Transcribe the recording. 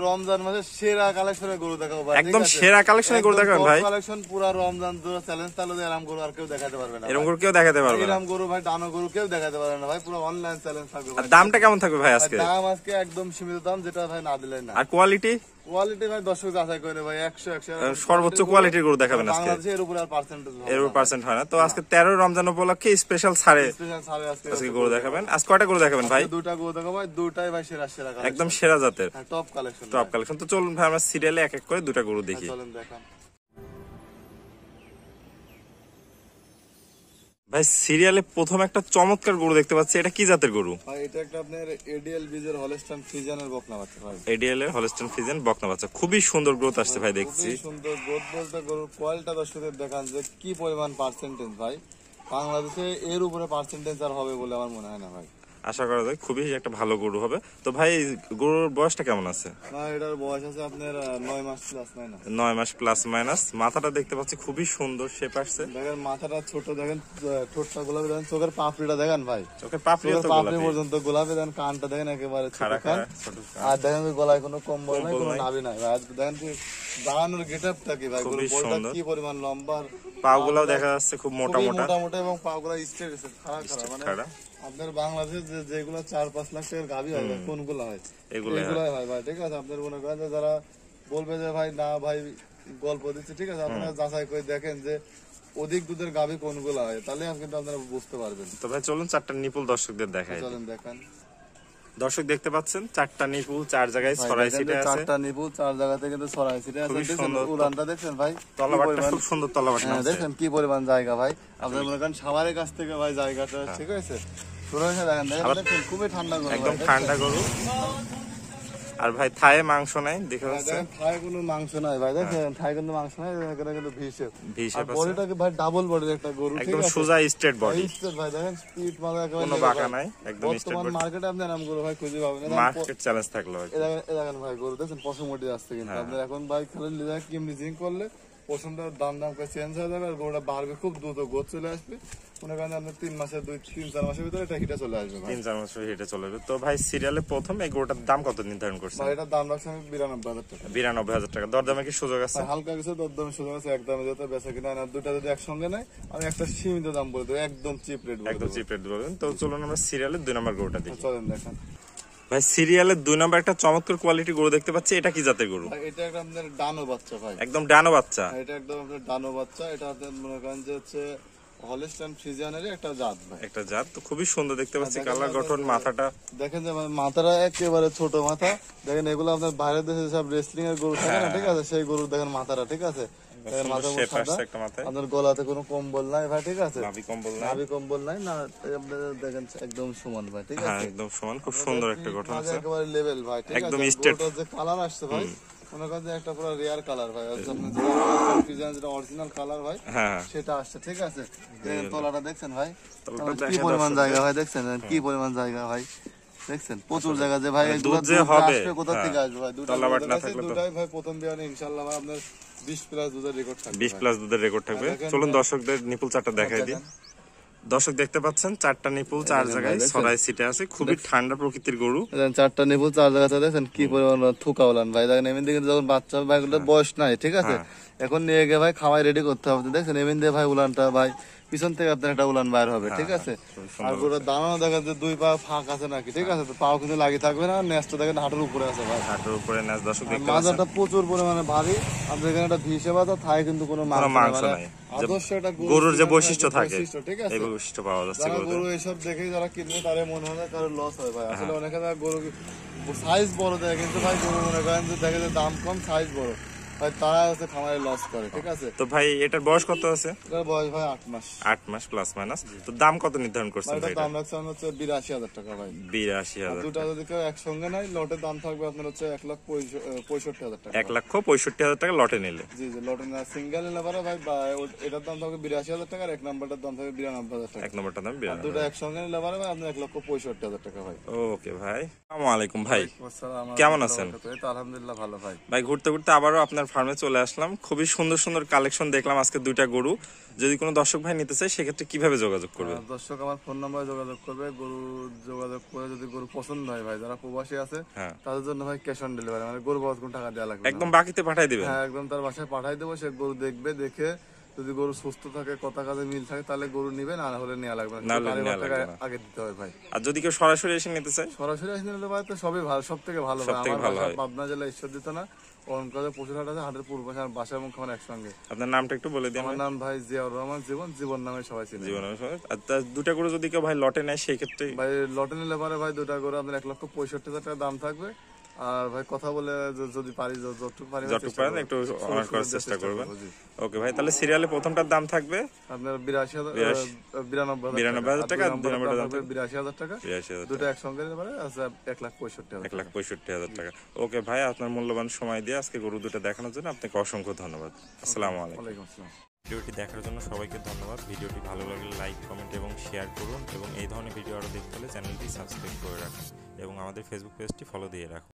রমজান মাসে সেরা কালেকশনের গরু দেখাবো ভাই, একদম সেরা কালেকশনের গরু দেখাবেন ভাই। কালেকশন পুরো রমজান পুরো চ্যালেঞ্জ তাহলে এরকম গরু আর কেউ দেখাতে পারবে না, এরকম গরু কেউ দেখাতে পারবে না, এরকম গরু ভাই ডানো গরু কেউ দেখাতে পারবে না ভাই, পুরো অনলাইন চ্যালেঞ্জ থাকবে। আর দামটা কেমন থাকবে ভাই আজকে? দাম আজকে একদম সীমিত দাম, যেটা ভাই না দিলে না। আর কোয়ালিটি? কোয়ালিটি ভাই দর্শক যাচাই করে ভাই 100 সর্বোচ্চ কোয়ালিটির গরু দেখাবেন আজকে। এর উপরে আর পার্সেন্টেজ এর উপর পার্সেন্ট হয় না। তো আজকে 13 রমজান উপলক্ষে স্পেশাল ছাড়ে আজকে গরু দেখাবেন। আজ কয়টা গরু দেখাবেন ভাই? দুটা গরু দেখাবো ভাই, দুটাই ভাই সেরা সেরা কালেকশন, একদম সেরা জাতের টপ কালেকশন, টপ কালেকশন। তো চলুন ভাই আমরা সিরিয়ালে এক এক করে দুটা গরু দেখি। চলেন দেখান ভাই। সিরিয়ালে প্রথম একটা চমৎকার গরু দেখতে পাচ্ছি, এটা কি জাতের গরু ভাই? এটা একটা আপনার এডিএল বীজের হলস্টাইন ফ্রিজিয়ানের বকনা বাচ্চা ভাই। এডিএল এর হলস্টাইন ফ্রিজিয়ান বকনা বাচ্চা, খুবই সুন্দর গ্রোথ আসছে ভাই দেখছি। খুবই সুন্দর গ্রোথ বলতে গরুর কোয়ালিটি দর্শকদের দেখান যে কি পরিমাণ পার্সেন্টেজ ভাই, বাংলাদেশে এর উপরে পার্সেন্টেজ আর হবে বলে আমার মনে হয় না ভাই। আশা করা যায় খুবই একটা ভালো গরু হবে। তো ভাই গরুর বয়সটা কেমন আছে? না, এটার বয়স আছে আপনার 9 মাস প্লাস মাইনাস। 9 মাস প্লাস মাইনাস। মাথাটা দেখতে পাচ্ছি খুবই সুন্দর শেপ আসছে। দেখেন মাথাটা ছোট, দেখেন ঠোঁটটা গোলাপি, দেখেন চোখের পাপড়িটা দেখেন ভাই, চোখের পাপড়ি পর্যন্ত গোলাপি, দেখেন কানটা দেখেন একেবারে ছোট কান, আর দেখেন গলায় কোনো কম্বল নাই, কোনো নাভি নাই ভাই। দেখেন কি দাঁড়ানোর গেটআপটা কি ভাই, গরুর বলটা কি পরিমাণ লম্বা, পাগুলাও দেখা যাচ্ছে খুব মোটা মোটা মোটা এবং পাগুলা স্ট্রেট আছে, খাড়া মানে আপনার বাংলাদেশে যেগুলো 4-5 লাখ টাকার গাভি হয় কোনগুলো হয়? এগুলাই হয় ভাই, ঠিক আছে। আপনার মনে করেন যারা বলবে যে ভাই না ভাই গল্প দিচ্ছে, ঠিক আছে, আপনারা যাচাই করে দেখেন যে অধিক দুধের গাভি কোনগুলো হয়, তাহলে কিন্তু আপনারা বুঝতে পারবেন। তো ভাই চলুন চারটা নিপুল দর্শকদের দেখাই। চলেন দেখান। দর্শক দেখতে পাচ্ছেন চারটা নিপুল 4 জায়গায় ছড়াই ছিটে আছে, চারটা নিপুল 4 জায়গাতে কিন্তু ছড়াই ছিটে আছে। দেখেন উড়ানটা দেখেন ভাই, তলাবাটটা খুব সুন্দর তলাবাট না, দেখেন কি পরিমাণ জায়গা ভাই। আপনারা মনে করেন সাভারের কাছ থেকে ভাই জায়গাটা, ঠিক আছে, শুরু হয়েছে দেখেন, দেখেন খুবই ঠান্ডা গরু, একদম ঠান্ডা গরু। আর ভাই থায়ে মাংস নাই দেখা যাচ্ছে, থায়ে কোনো মাংস নাই ভাই, দেখেন থায়ে কিন্তু মাংস নাই, এখানে কিন্তু ভিসে ভিসে বডিটাকে ভাই ডাবল বডির একটা গরু, ঠিক একদম আছে, সোজা স্ট্রেট বডি, স্ট্রেট ভাই, দেখেন স্পিড মাথা একেবারে কোনো বাঁকা নাই, একদম স্ট্রেট বডি। মার্কেটে আপনি নাম গরু ভাই খুঁজে পাবেন না, মার্কেট চ্যালেঞ্জ থাকলো। দেখেন ভাই গরু দেখেন পশমটি আসছে, কিন্তু আপনি এখন ভাই খালি লিজা কিমনি জিং করলে পশমটার দাম করে চেঞ্জ হয়ে যাবে, আর গরুটা বাড়বে খুব দ্রুত, গোছ চলে আসবে। মনে করেন আপনার 3-4 মাসের ভিতরে এটা হিটে চলে আসবে, 3-4 মাসের হিটে চলে আসবে। তো ভাই সিরিয়ালে প্রথম এই গরুটার দাম কত নির্ধারণ করছেন? ভাই এটার দাম রাখছি আমি 92,000 টাকা। 92,000 টাকা। দরদামে কি সুযোগ আছে? হালকা কিছু দরদামে সুযোগ আছে, একদমে যত বেচা কিনা না, দুটা যদি একসঙ্গে নেয় আমি একটা সীমিত দাম বলে দেবো, একদম চিপ রেট, একদম চিপ রেট বলবেন। তো চলুন আমরা সিরিয়ালের 2 নম্বর গরুটা দেখি। চলেন দেখান। ভাই সিরিয়ালের 2 নম্বর একটা চমৎকার কোয়ালিটি গরু দেখতে পাচ্ছি, এটা কি জাতের গরু? এটা একটা আপনার ডানো বাচ্চা ভাই, একদম ডানো বাচ্চা। এটা একদম আপনার ডানো বাচ্চা, এটা আপনার মনে করেন যে হচ্ছে হলস্টাইন ফ্রিজিয়ানের একটা জাত ভাই, একটা জাত। তো খুবই সুন্দর দেখতে পাচ্ছি, কালার গঠন, মাথাটা দেখেন যে মাথাটা একেবারে ছোট মাথা, দেখেন এগুলো আপনার বাইরের দেশে সব রেসলিং এর গরু থাকে না, ঠিক আছে, সেই গরু দেখেন মাথাটা, ঠিক আছে, আপনার গলাতে কোনো কম্বল নাই ভাই, ঠিক আছে, নাভি কম্বল নাই না, দেখেন একদম সমান ভাই, ঠিক আছে, একদম সমান, খুব সুন্দর একটা গঠন আছে, একেবারে লেভেল ভাই, ঠিক আছে। একদম স্ট্রেট। যে কালার আসছে ভাই, মনে করেন যে একটা পুরো রেয়ার কালার ভাই, যেটা অরিজিনাল কালার ভাই সেটা আসছে, ঠিক আছে। তলাটা দেখছেন ভাই কি পরিমাণ জায়গা ভাই, দেখছেন কি পরিমাণ জায়গা ভাই, দেখছেন প্রচুর জায়গা, যে ভাই দুধ যে হবে কোথা থেকে আসবে ভাই, দুটাই ভাই প্রথম বিয়ানে ইনশাআল্লাহ ভাই আপনার 20 প্লাস দুধের রেকর্ড থাকবে, 20 প্লাস দুধের রেকর্ড থাকবে। চলুন দর্শকদের নিপুল চারটা দেখাই দিই। দর্শক দেখতে পাচ্ছেন চারটা নিপুল 4 জায়গায় ছড়াই ছিটে আছে, খুবই ঠান্ডা প্রকৃতির গরু। চারটা নিপুল 4 জায়গাতে দেখেন কি পরিমাণ থুকা ওলান ভাই, দেখেন এমনি দিকে যখন বাচ্চা ভাই বয়স নাই, ঠিক আছে, এখন নিয়ে গিয়ে ভাই খাওয়াই রেডি করতে হবে, দেখেন এমনি দিয়ে ভাই উলানটা ভাই পিছন থেকে আপনার একটা উলান বাইর হবে, ঠিক আছে। আর গরুর দাঁড়ানো দেখেন যে 2 পা ফাঁক আছে নাকি, ঠিক আছে, তো পাও কিন্তু লাগিয়ে থাকবে না, নেজটা দেখেন হাঁটুর উপরে আছে ভাই, হাঁটুর উপরে নেজ। দর্শক দেখতে পাচ্ছেন মাজাটা প্রচুর পরিমাণে ভারী, আপনাদের এখানে একটা ভিসে বাঁধা থায়, কিন্তু কোনো মাংস নাই, আদর্শ একটা গরুর যে বৈশিষ্ট্য থাকে, ঠিক আছে, এই বৈশিষ্ট্য পাওয়া যাচ্ছে। গরু এসব দেখে যারা কিনবে তাদের মনে হয় কারো লস হয় ভাই, আসলে অনেকে গরু সাইজ বড় দেয়, কিন্তু ভাই গরু মনে করেন যে দেখে যে দাম কম সাইজ বড় ভাই, তারা হচ্ছে খামারে লস করে, ঠিক আছে। তো ভাই এটার বয়স কত আছে? এটার বয়স ভাই 8 মাস। 8 মাস প্লাস মাইনাস। তো দাম কত নির্ধারণ করছেন ভাই? এটার দাম রাখছে হচ্ছে 82,000 টাকা ভাই। 82,000। দুটা যদি কেউ একসঙ্গে নাই, লটের দাম থাকবে আপনার হচ্ছে 1,65,000 টাকা। 1,65,000 টাকা লটে নিলে? জি জি, লটে না, সিঙ্গেল নিলে পারে ভাই, এটার দাম থাকবে 82,000 টাকা, আর এক নাম্বারটার দাম থাকবে 92,000 টাকা। এক নাম্বারটার দাম 92,000। দুটা একসঙ্গে নিলে পারে ভাই আপনার 1,65,000 টাকা ভাই। ওকে ভাই, আসসালামু আলাইকুম ভাই, কেমন আছেন? আলহামদুলিল্লাহ ভালো ভাই। ভাই ঘুরতে ঘুরতে আবারও আপনার ফার্মে চলে আসলাম, খুবই সুন্দর সুন্দর কালেকশন দেখলাম আজকে 2টা গরু। যদি কোনো দর্শক ভাই নিতে চায় সেক্ষেত্রে কিভাবে যোগাযোগ করবে? দর্শক আমার ফোন নাম্বারে যোগাযোগ করবে, গরু যোগাযোগ করে যদি গরু পছন্দ হয় ভাই, যারা প্রবাসী আছে তাদের জন্য ভাই ক্যাশ অন ডেলিভারি, মানে গরু বাবদ কোনো টাকা দেওয়া লাগবে না। একদম বাকিতে পাঠিয়ে দিবেন? হ্যাঁ, একদম তার বাসায় পাঠাই দেবো, সে গরু দেখবে, দেখে যদি গরু সুস্থ থাকে, কথা কাজে মিল থাকে, তাহলে গরু নিবে, না হলে নেওয়া লাগবে না, আগে দিতে হবে ভাই। আর যদি কেউ সরাসরি এসে নিতে চায়? সরাসরি এসে নিলে ভাই তো সবই ভালো, সব থেকে ভালো ভাই। আমার বাসা পাবনা জেলা ঈশ্বরদীতে না, অনকাজে প্রচুর হাট আছে, হাটের পূর্ব পাশে আমার বাসা এবং খামার একসঙ্গে। আপনার নামটা একটু বলে দিন। আমার নাম ভাই জিয়াউর রহমান, জীবন নামে সবাই চিনে। জীবন নামে সবাই। আর 2টা গরু যদি কেউ ভাই লটে নেয় সেই ক্ষেত্রে? ভাই লটে নিলে পারে ভাই 2টা গরু আপনার 1,65,000 টাকা দাম থাকবে। আর ভাই কথা বলে যদি পারি, যতটুকু পারি একটু অনার করার চেষ্টা করবেন। ওকে ভাই, তাহলে সিরিয়ালে প্রথমটার দাম থাকবে আপনার 92,000 টাকা, 82,000 টাকা, 82,000 দুটো একসঙ্গে নিলে পারে 1,65,000 টাকা। 1,65,000 টাকা। ওকে ভাই, আপনার মূল্যবান সময় দিয়ে আজকে গরু 2টা দেখানোর জন্য আপনাকে অসংখ্য ধন্যবাদ। আসসালামু আলাইকুম। ওয়ালাইকুম আসসালাম। ভিডিওটি দেখার জন্য সবাইকে ধন্যবাদ। ভিডিওটি ভালো লাগলে লাইক, কমেন্ট এবং শেয়ার করুন, এবং এই ধরনের ভিডিও আরও দেখতে হলে চ্যানেলটি সাবস্ক্রাইব করে রাখুন এবং আমাদের ফেসবুক পেজটি ফলো দিয়ে রাখুন।